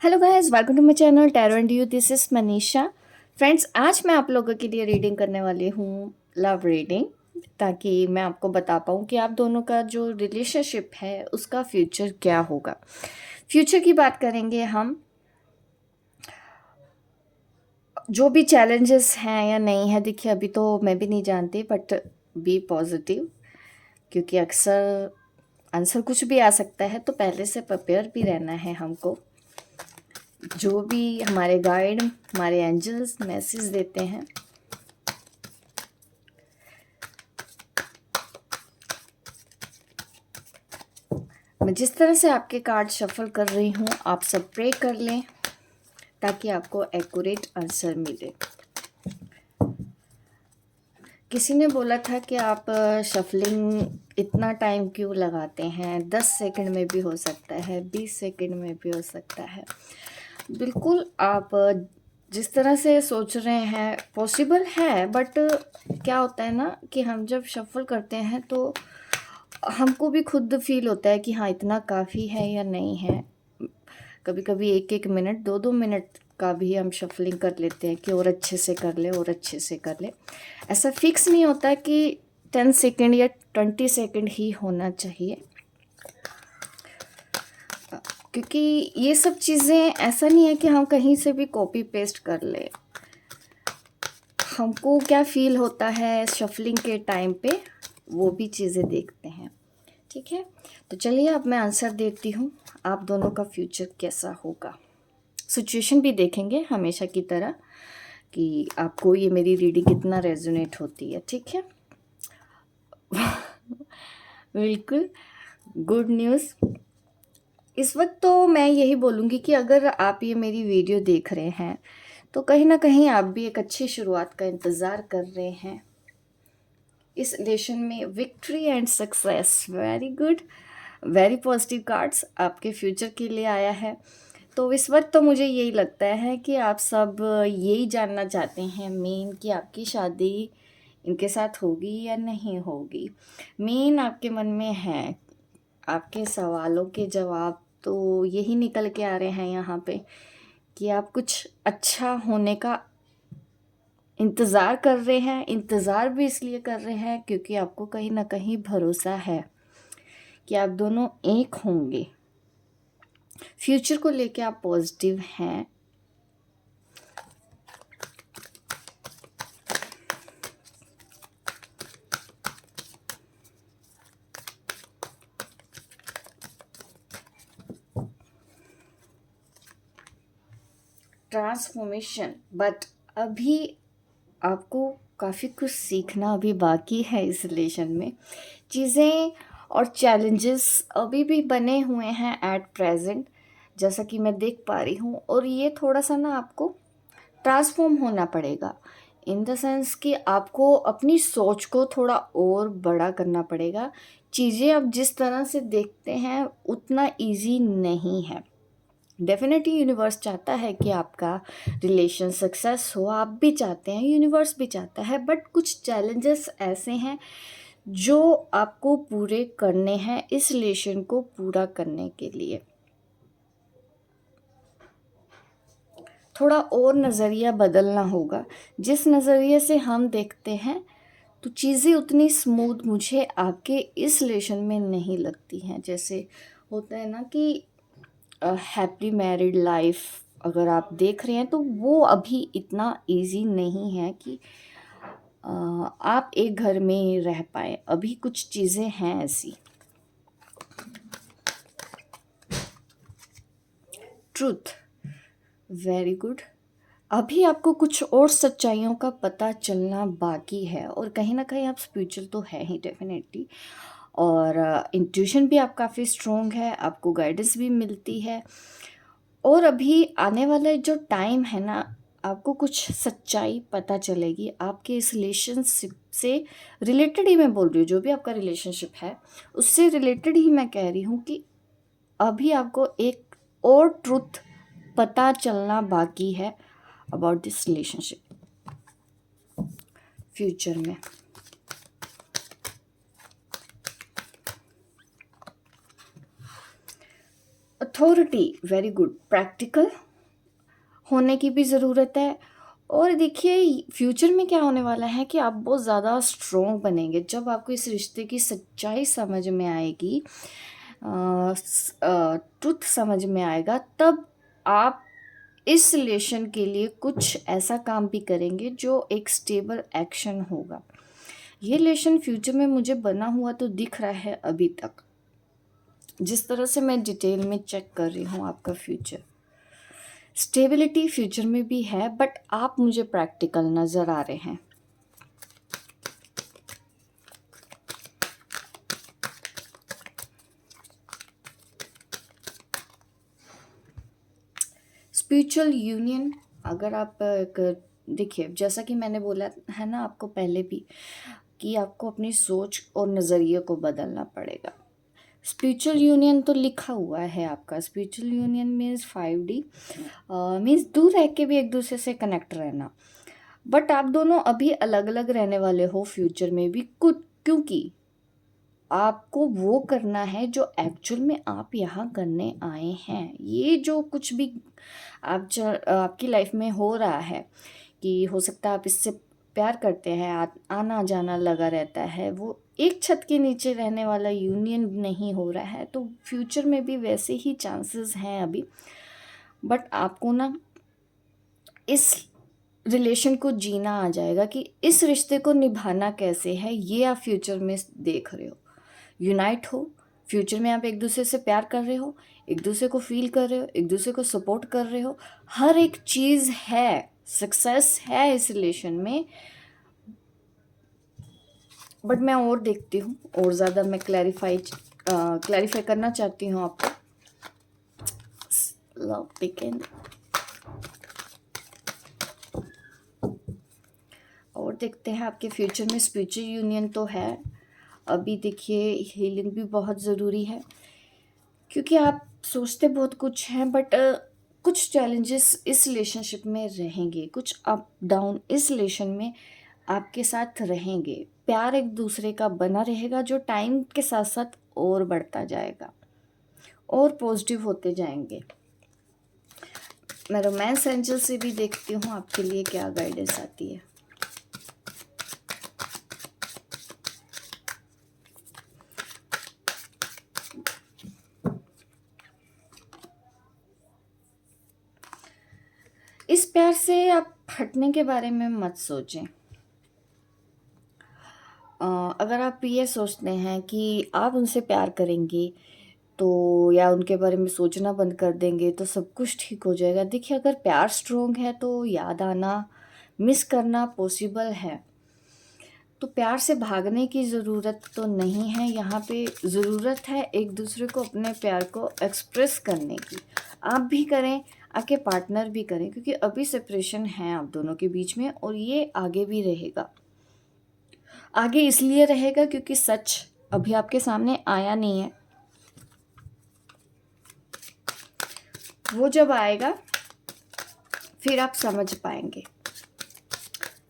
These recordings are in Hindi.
Hello guys, welcome to my channel tarot and you. This is Manisha. Friends, आज मैं आप लोगों के लिए रीडिंग करने वाली हूँ, लव रीडिंग, ताकि मैं आपको बता पाऊँ कि आप दोनों का जो रिलेशनशिप है उसका फ्यूचर क्या होगा। फ्यूचर की बात करेंगे हम। जो भी चैलेंजेस हैं या नहीं है, देखिए अभी तो मैं भी नहीं जानती, बट बी पॉजिटिव, क्योंकि अक्सर आंसर कुछ भी आ सकता है, तो पहले से प्रिपेयर भी रहना है हमको। जो भी हमारे गाइड, हमारे एंजल्स मैसेज देते हैं, मैं जिस तरह से आपके कार्ड शफल कर रही हूँ, आप सब प्रे कर लें ताकि आपको एक्यूरेट आंसर मिले। किसी ने बोला था कि आप शफलिंग इतना टाइम क्यों लगाते हैं, 10 सेकंड में भी हो सकता है, 20 सेकंड में भी हो सकता है। बिल्कुल, आप जिस तरह से सोच रहे हैं पॉसिबल है, बट क्या होता है ना कि हम जब शफल करते हैं तो हमको भी खुद फील होता है कि हाँ, इतना काफ़ी है या नहीं है। कभी कभी एक एक मिनट, दो दो मिनट का भी हम शफलिंग कर लेते हैं कि और अच्छे से कर ले और अच्छे से कर ले। ऐसा फिक्स नहीं होता कि 10 सेकेंड या 20 सेकेंड ही होना चाहिए, क्योंकि ये सब चीज़ें ऐसा नहीं है कि हम कहीं से भी कॉपी पेस्ट कर ले। हमको क्या फील होता है शफलिंग के टाइम पे, वो भी चीज़ें देखते हैं। ठीक है, तो चलिए अब मैं आंसर देती हूँ, आप दोनों का फ्यूचर कैसा होगा। सिचुएशन भी देखेंगे हमेशा की तरह कि आपको ये मेरी रीडिंग कितना रेजोनेट होती है। ठीक है, बिल्कुल गुड न्यूज़। इस वक्त तो मैं यही बोलूँगी कि अगर आप ये मेरी वीडियो देख रहे हैं तो कहीं ना कहीं आप भी एक अच्छी शुरुआत का इंतज़ार कर रहे हैं। इस रिलेशन में victory and success, very good, very positive cards आपके फ्यूचर के लिए आया है। तो इस वक्त तो मुझे यही लगता है कि आप सब यही जानना चाहते हैं मेन, कि आपकी शादी इनके साथ होगी या नहीं होगी। मेन आपके मन में है, आपके सवालों के जवाब तो यही निकल के आ रहे हैं यहाँ पे कि आप कुछ अच्छा होने का इंतज़ार कर रहे हैं। इंतज़ार भी इसलिए कर रहे हैं क्योंकि आपको कहीं ना कहीं भरोसा है कि आप दोनों एक होंगे। फ्यूचर को लेके आप पॉजिटिव हैं। ट्रांसफॉर्मेशन, बट अभी आपको काफ़ी कुछ सीखना अभी बाकी है इस रिलेशन में। चीज़ें और चैलेंजेस अभी भी बने हुए हैं एट प्रेजेंट, जैसा कि मैं देख पा रही हूँ। और ये थोड़ा सा ना आपको ट्रांसफॉर्म होना पड़ेगा, इन द सेंस कि आपको अपनी सोच को थोड़ा और बड़ा करना पड़ेगा। चीज़ें अब जिस तरह से देखते हैं उतना इजी नहीं है। डेफिनेटली यूनिवर्स चाहता है कि आपका रिलेशन सक्सेस हो, आप भी चाहते हैं, यूनिवर्स भी चाहता है, बट कुछ चैलेंजेस ऐसे हैं जो आपको पूरे करने हैं इस रिलेशन को पूरा करने के लिए। थोड़ा और नज़रिया बदलना होगा। जिस नज़रिए से हम देखते हैं तो चीज़ें उतनी स्मूथ मुझे आपके इस रिलेशन में नहीं लगती हैं। जैसे होता है ना कि हैप्पी मैरिड लाइफ अगर आप देख रहे हैं तो वो अभी इतना इजी नहीं है कि आप एक घर में रह पाए। अभी कुछ चीज़ें हैं ऐसी। Truth, very good. अभी आपको कुछ और सच्चाइयों का पता चलना बाकी है, और कहीं ना कहीं आप स्पिरिचुअल तो है ही डेफिनेटली, और इंट्यूशन भी आप काफ़ी स्ट्रोंग है, आपको गाइडेंस भी मिलती है। और अभी आने वाला जो टाइम है ना, आपको कुछ सच्चाई पता चलेगी आपके इस रिलेशनशिप से रिलेटेड ही मैं बोल रही हूँ। जो भी आपका रिलेशनशिप है उससे रिलेटेड ही मैं कह रही हूँ कि अभी आपको एक और ट्रुथ पता चलना बाकी है अबाउट दिस रिलेशनशिप फ्यूचर में। अथॉरिटी वेरी गुड, प्रैक्टिकल होने की भी ज़रूरत है। और देखिए फ्यूचर में क्या होने वाला है कि आप बहुत ज़्यादा स्ट्रोंग बनेंगे जब आपको इस रिश्ते की सच्चाई समझ में आएगी, ट्रुथ समझ में आएगा, तब आप इस रिलेशन के लिए कुछ ऐसा काम भी करेंगे जो एक स्टेबल एक्शन होगा। ये रिलेशन फ्यूचर में मुझे बना हुआ तो दिख रहा है अभी तक, जिस तरह से मैं डिटेल में चेक कर रही हूँ आपका फ्यूचर। स्टेबिलिटी फ्यूचर में भी है, बट आप मुझे प्रैक्टिकल नज़र आ रहे हैं। स्पिरिचुअल यूनियन, अगर आप देखिए जैसा कि मैंने बोला है ना आपको पहले भी, कि आपको अपनी सोच और नज़रिए को बदलना पड़ेगा। स्पिरिचुअल यूनियन तो लिखा हुआ है आपका। Spiritual union means 5D, means दूर रह के भी एक दूसरे से कनेक्ट रहना। बट आप दोनों अभी अलग अलग रहने वाले हो फ्यूचर में भी कुछ, क्योंकि आपको वो करना है जो एक्चुअल में आप यहाँ करने आए हैं। ये जो कुछ भी आपकी लाइफ में हो रहा है, कि हो सकता है आप इससे प्यार करते हैं, आना जाना लगा रहता है, वो एक छत के नीचे रहने वाला यूनियन नहीं हो रहा है। तो फ्यूचर में भी वैसे ही चांसेस हैं अभी, बट आपको ना इस रिलेशन को जीना आ जाएगा कि इस रिश्ते को निभाना कैसे है, ये आप फ्यूचर में देख रहे हो। यूनाइट हो, फ्यूचर में आप एक दूसरे से प्यार कर रहे हो, एक दूसरे को फील कर रहे हो, एक दूसरे को सपोर्ट कर रहे हो, हर एक चीज़ है, सक्सेस है इस रिलेशन में। बट मैं और देखती हूँ, और ज़्यादा मैं क्लैरिफाई करना चाहती हूँ आपको। लव बिगिन, और देखते हैं आपके फ्यूचर में स्पिरिचुअल यूनियन तो है। अभी देखिए हीलिंग भी बहुत ज़रूरी है, क्योंकि आप सोचते बहुत कुछ हैं, बट कुछ चैलेंजेस इस रिलेशनशिप में रहेंगे, कुछ अप डाउन इस रिलेशन में आपके साथ रहेंगे। प्यार एक दूसरे का बना रहेगा, जो टाइम के साथ साथ और बढ़ता जाएगा और पॉजिटिव होते जाएंगे। मैं रोमांस एंजल से भी देखती हूँ आपके लिए क्या गाइडेंस आती है। इस प्यार से आप हटने के बारे में मत सोचें। अगर आप ये सोचते हैं कि आप उनसे प्यार करेंगे तो, या उनके बारे में सोचना बंद कर देंगे तो सब कुछ ठीक हो जाएगा। देखिए अगर प्यार स्ट्रोंग है तो याद आना, मिस करना पॉसिबल है। तो प्यार से भागने की ज़रूरत तो नहीं है, यहाँ पे ज़रूरत है एक दूसरे को अपने प्यार को एक्सप्रेस करने की। आप भी करें, आपके पार्टनर भी करें, क्योंकि अभी सेपरेशन है आप दोनों के बीच में, और ये आगे भी रहेगा। आगे इसलिए रहेगा क्योंकि सच अभी आपके सामने आया नहीं है। वो जब आएगा फिर आप समझ पाएंगे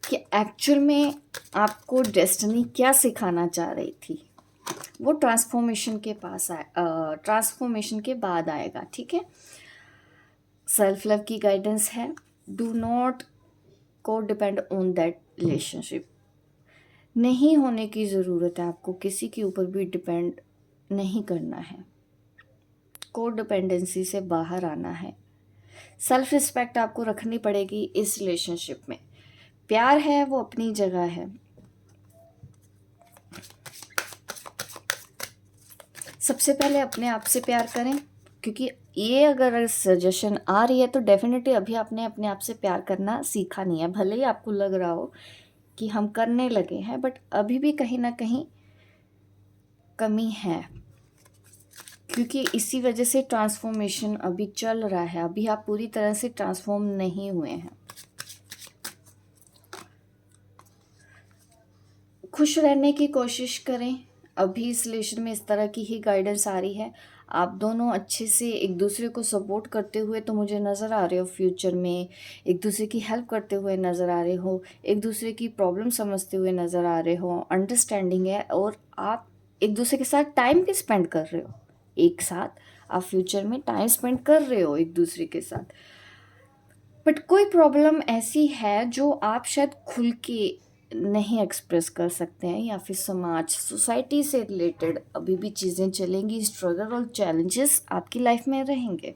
कि एक्चुअल में आपको डेस्टिनी क्या सिखाना चाह रही थी। वो ट्रांसफॉर्मेशन के पास ट्रांसफॉर्मेशन के बाद आएगा, ठीक है। सेल्फ लव की गाइडेंस है। डू नॉट को डिपेंड ऑन दैट रिलेशनशिप। नहीं होने की ज़रूरत है, आपको किसी के ऊपर भी डिपेंड नहीं करना है। को डिपेंडेंसी से बाहर आना है। सेल्फ रिस्पेक्ट आपको रखनी पड़ेगी इस रिलेशनशिप में। प्यार है वो अपनी जगह है। सबसे पहले अपने आप से प्यार करें, क्योंकि ये अगर सजेशन आ रही है तो डेफिनेटली अभी आपने अपने आप से प्यार करना सीखा नहीं है। भले ही आपको लग रहा हो कि हम करने लगे हैं, बट अभी भी कहीं ना कहीं कमी है, क्योंकि इसी वजह से ट्रांसफॉर्मेशन अभी चल रहा है। अभी आप पूरी तरह से ट्रांसफॉर्म नहीं हुए हैं। खुश रहने की कोशिश करें। अभी इस रिलेशन में इस तरह की ही गाइडेंस आ रही है। आप दोनों अच्छे से एक दूसरे को सपोर्ट करते हुए तो मुझे नज़र आ रहे हो फ्यूचर में, एक दूसरे की हेल्प करते हुए नज़र आ रहे हो, एक दूसरे की प्रॉब्लम समझते हुए नज़र आ रहे हो, अंडरस्टैंडिंग है, और आप एक दूसरे के साथ टाइम भी स्पेंड कर रहे हो एक साथ। आप फ्यूचर में टाइम स्पेंड कर रहे हो एक दूसरे के साथ, बट कोई प्रॉब्लम ऐसी है जो आप शायद खुल के नहीं एक्सप्रेस कर सकते हैं, या फिर समाज सोसाइटी से रिलेटेड अभी भी चीज़ें चलेंगी, स्ट्रगल और चैलेंजेस आपकी लाइफ में रहेंगे।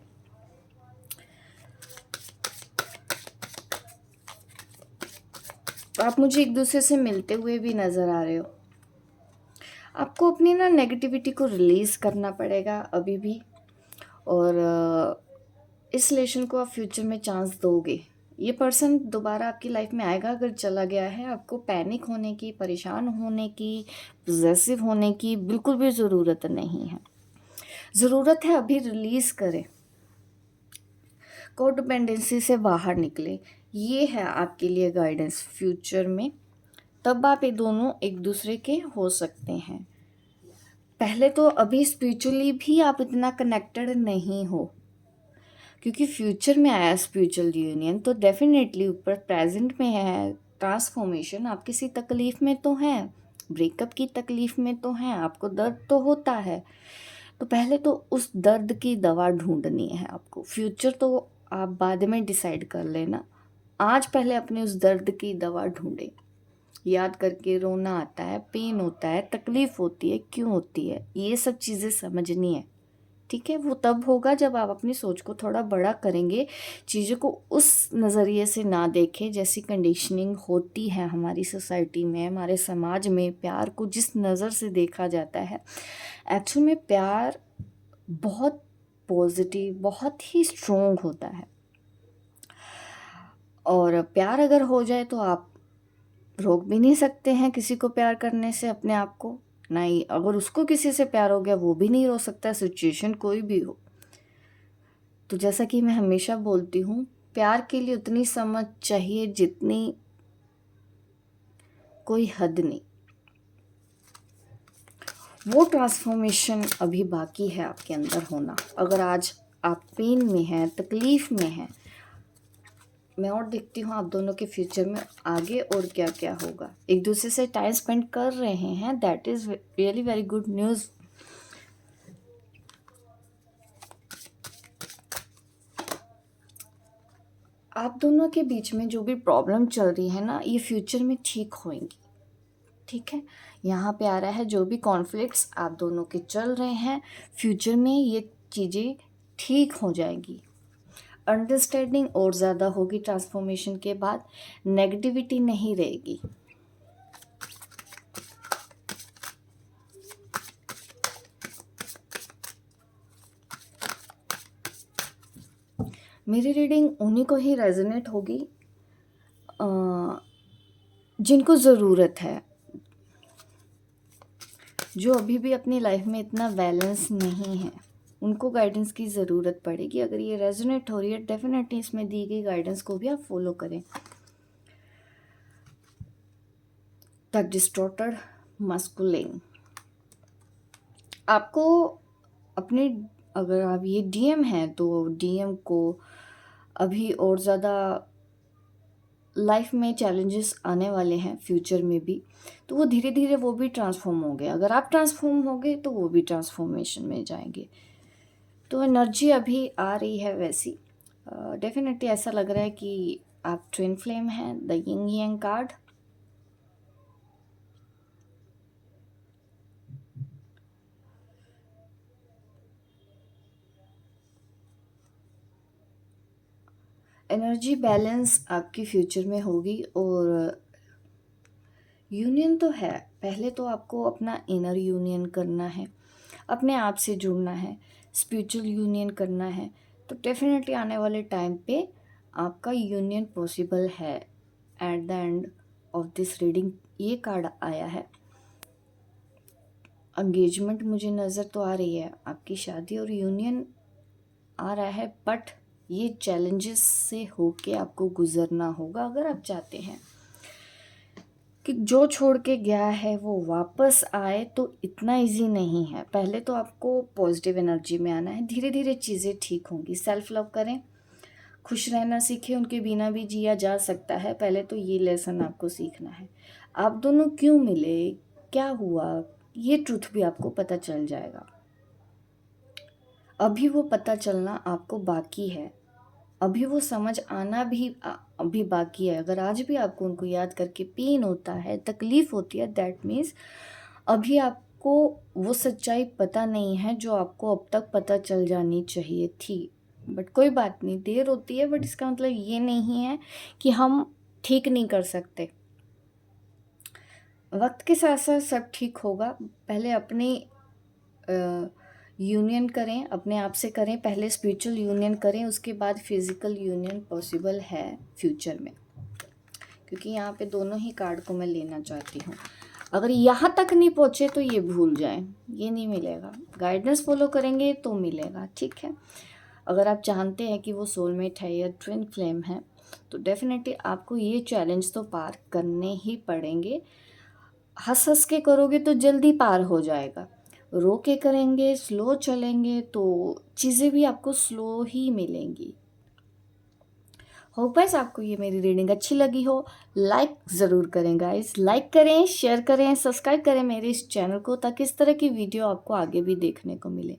आप मुझे एक दूसरे से मिलते हुए भी नज़र आ रहे हो। आपको अपनी ना नेगेटिविटी को रिलीज़ करना पड़ेगा अभी भी, और इस रिलेशन को आप फ्यूचर में चांस दोगे। ये पर्सन दोबारा आपकी लाइफ में आएगा, अगर चला गया है आपको पैनिक होने की, परेशान होने की, पॉसेसिव होने की बिल्कुल भी ज़रूरत नहीं है। ज़रूरत है अभी रिलीज़ करें, कोडिपेंडेंसी से बाहर निकले। ये है आपके लिए गाइडेंस फ्यूचर में, तब आप ये दोनों एक दूसरे के हो सकते हैं। पहले तो अभी स्पिरिचुअली भी आप इतना कनेक्टेड नहीं हो, क्योंकि फ्यूचर में आया स्पिरिचुअल यूनियन, तो डेफिनेटली ऊपर प्रेजेंट में है ट्रांसफॉर्मेशन। आप किसी तकलीफ़ में तो हैं, ब्रेकअप की तकलीफ़ में तो हैं, आपको दर्द तो होता है, तो पहले तो उस दर्द की दवा ढूंढनी है आपको। फ्यूचर तो आप बाद में डिसाइड कर लेना, आज पहले अपने उस दर्द की दवा ढूंढें। याद करके रोना आता है, पेन होता है, तकलीफ़ होती है, क्यों होती है, ये सब चीज़ें समझनी है। ठीक है, वो तब होगा जब आप अपनी सोच को थोड़ा बड़ा करेंगे, चीज़ों को उस नज़रिए से ना देखें जैसी कंडीशनिंग होती है हमारी सोसाइटी में, हमारे समाज में। प्यार को जिस नज़र से देखा जाता है, एक्चुअल में प्यार बहुत पॉजिटिव, बहुत ही स्ट्रोंग होता है, और प्यार अगर हो जाए तो आप रोक भी नहीं सकते हैं किसी को प्यार करने से अपने आप को, नहीं अगर उसको किसी से प्यार हो गया वो भी नहीं रोक सकता, सिचुएशन कोई भी हो। तो जैसा कि मैं हमेशा बोलती हूँ, प्यार के लिए उतनी समझ चाहिए जितनी कोई हद नहीं। वो ट्रांसफॉर्मेशन अभी बाकी है आपके अंदर होना। अगर आज आप पेन में हैं, तकलीफ़ में हैं, मैं और देखती हूँ आप दोनों के फ्यूचर में आगे और क्या क्या होगा। एक दूसरे से टाइम स्पेंड कर रहे हैं, that is really very good news. आप दोनों के बीच में जो भी प्रॉब्लम चल रही है ना, ये फ्यूचर में ठीक होएंगी। ठीक है, यहाँ पे आ रहा है जो भी कॉन्फ्लिक्ट्स आप दोनों के चल रहे हैं, फ्यूचर में ये चीज़ें ठीक हो जाएंगी। अंडरस्टैंडिंग और ज़्यादा होगी ट्रांसफॉर्मेशन के बाद, नेगेटिविटी नहीं रहेगी। मेरी रीडिंग उन्हीं को ही रेजोनेट होगी जिनको ज़रूरत है, जो अभी भी अपनी लाइफ में इतना बैलेंस नहीं है, उनको गाइडेंस की ज़रूरत पड़ेगी। अगर ये रेजोनेट हो रही है, डेफिनेटली इसमें दी गई गाइडेंस को भी आप फॉलो करें। द डिस्टॉर्टेड मस्कुलिन, आपको अपने, अगर आप ये डीएम हैं तो डीएम को अभी और ज़्यादा लाइफ में चैलेंजेस आने वाले हैं फ्यूचर में भी, तो वो धीरे धीरे वो भी ट्रांसफॉर्म होंगे। अगर आप ट्रांसफॉर्म होगे तो वो भी ट्रांसफॉर्मेशन में जाएंगे। तो एनर्जी अभी आ रही है वैसी, डेफिनेटली ऐसा लग रहा है कि आप ट्विन फ्लेम हैं, the Ying Yang card. Energy balance आपकी फ्यूचर में होगी, और यूनियन तो है। पहले तो आपको अपना इनर यूनियन करना है, अपने आप से जुड़ना है, स्पिरिचुअल यूनियन करना है, तो डेफिनेटली आने वाले टाइम पे आपका यूनियन पॉसिबल है। At the end of this reading ये कार्ड आया है, एंगेजमेंट मुझे नज़र तो आ रही है, आपकी शादी और यूनियन आ रहा है, बट ये चैलेंजेस से होके आपको गुजरना होगा अगर आप चाहते हैं कि जो छोड़ के गया है वो वापस आए। तो इतना इजी नहीं है, पहले तो आपको पॉजिटिव एनर्जी में आना है, धीरे धीरे चीज़ें ठीक होंगी। सेल्फ लव करें, खुश रहना सीखें, उनके बिना भी जिया जा सकता है, पहले तो ये लेसन आपको सीखना है। आप दोनों क्यों मिले, क्या हुआ, ये ट्रुथ भी आपको पता चल जाएगा। अभी वो पता चलना आपको बाकी है, अभी वो समझ आना भी अभी बाकी है। अगर आज भी आपको उनको याद करके पेन होता है, तकलीफ़ होती है, दैट मीन्स अभी आपको वो सच्चाई पता नहीं है जो आपको अब तक पता चल जानी चाहिए थी। बट कोई बात नहीं, देर होती है, बट इसका मतलब ये नहीं है कि हम ठीक नहीं कर सकते। वक्त के साथ साथ सब ठीक होगा। पहले अपनी यूनियन करें, अपने आप से करें, पहले स्पिरिचुअल यूनियन करें, उसके बाद फिज़िकल यूनियन पॉसिबल है फ्यूचर में, क्योंकि यहाँ पे दोनों ही कार्ड को मैं लेना चाहती हूँ। अगर यहाँ तक नहीं पहुँचे तो ये भूल जाएं, ये नहीं मिलेगा। गाइडेंस फॉलो करेंगे तो मिलेगा, ठीक है। अगर आप जानते हैं कि वो सोलमेट है या ट्विन फ्लेम है, तो डेफिनेटली आपको ये चैलेंज तो पार करने ही पड़ेंगे। हंस हंस के करोगे तो जल्दी पार हो जाएगा, रो के करेंगे, स्लो चलेंगे तो चीज़ें भी आपको स्लो ही मिलेंगी। होप गाइस आपको ये मेरी रीडिंग अच्छी लगी हो। लाइक ज़रूर करें गाइस, लाइक करें, शेयर करें, सब्सक्राइब करें मेरे इस चैनल को, ताकि इस तरह की वीडियो आपको आगे भी देखने को मिले।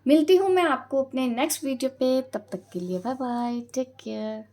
मिलती हूँ मैं आपको अपने नेक्स्ट वीडियो पे, तब तक के लिए बाय बाय, टेक केयर।